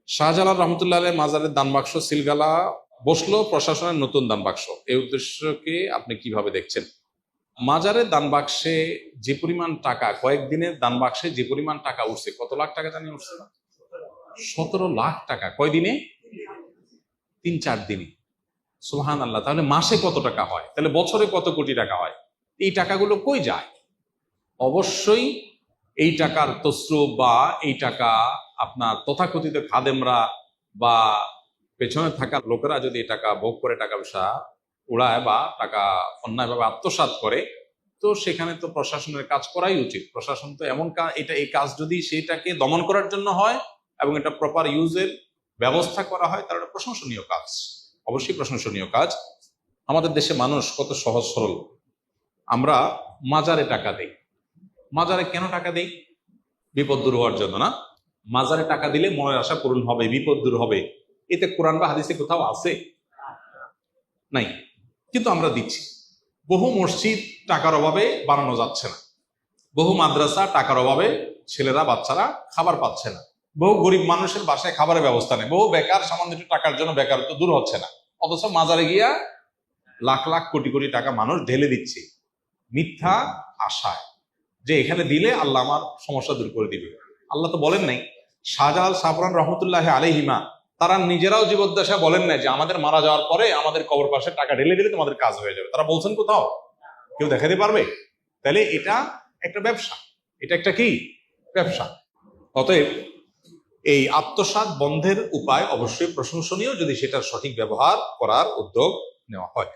শাহজালাল রহমতুল্লাহ আলাইহির মাজারের দান বাক্স সিলগালা বসলো প্রশাসনের নতুন দান বাক্স, এই উদ্দেশ্যকে আপনি কিভাবে দেখছেন? মাজারের দান বাক্সে যে পরিমাণ টাকা, কয়েকদিনের দান বাক্সে যে পরিমাণ টাকা উঠছে, কত লাখ টাকা জানি উঠছে না? 17 লাখ টাকা। কয়দিনে? 3-4 দিনে। সুবহান আল্লাহ। তাহলে মাসে কত টাকা হয়? তাহলে বছরে কত কোটি টাকা হয়? এই টাকাগুলো কই যায়? অবশ্যই এই টাকার তসরুপ বা এই টাকা আপনার তথাকথিত খাদেমরা বা পেছনে থাকা লোকেরা যদি এই টাকা ভোগ করে টাকা পয়সা উড়ায় বা টাকা অন্যায়ভাবে আত্মসাৎ করে, তো সেখানে তো প্রশাসনের কাজ করাই উচিত। প্রশাসন তো এমন এই কাজ যদি সেটাকে দমন করার জন্য হয় এবং এটা প্রপার ইউজের ব্যবস্থা করা হয়, তাহলে এটা প্রশংসনীয় কাজ, অবশ্যই প্রশংসনীয় কাজ। আমাদের দেশে মানুষ কত সহজ সরল। আমরা মাজারে টাকা দেই। মাজারে কেন টাকা দেই? বিপদ দূর হওয়ার জন্য না? মাজারে টাকা দিলে মনের আশা পূরণ হবে, বিপদ দূর হবে, এতে কোরআন বা হাদিসে কোথাও আছে? নাই। কিন্তু আমরা দিচ্ছি। বহু মসজিদ টাকার অভাবে বানানো যাচ্ছে না, বহু মাদ্রাসা টাকার অভাবে ছেলেরা বাচ্চারা খাবার পাচ্ছে না, বহু গরিব মানুষের বাসায় খাবারের ব্যবস্থা নেই, বহু বেকার সামান্য একটু টাকার জন্য বেকারত্ব দূর হচ্ছে না। অথচ মাজারে গিয়া লাখ লাখ কোটি কোটি টাকা মানুষ ঢেলে দিচ্ছে মিথ্যা আশায় যে এখানে দিলে আল্লাহ আমার সমস্যা দূর করে দিবে। আল্লাহ তো বলেন নাই। শাহজালাল সাফরান রহমতুল্লাহ আলাইহিমা তারা নিজেরাও জীবদ্দশায় বলেন নাই যে আমাদের মারা যাওয়ার পরে আমাদের কবর পাশে টাকা ঢেলে দিলে তোমাদের কাজ হয়ে যাবে। তারা বলছেন কোথাও? কেউ দেখাতে পারবে? তাহলে এটা একটা ব্যবসা, এটা একটা কি ব্যবসা। অতএব এই আত্মসাৎ বন্ধের উপায় অবশ্যই প্রশংসনীয় যদি সেটার সঠিক ব্যবহার করার উদ্যোগ নেওয়া হয়।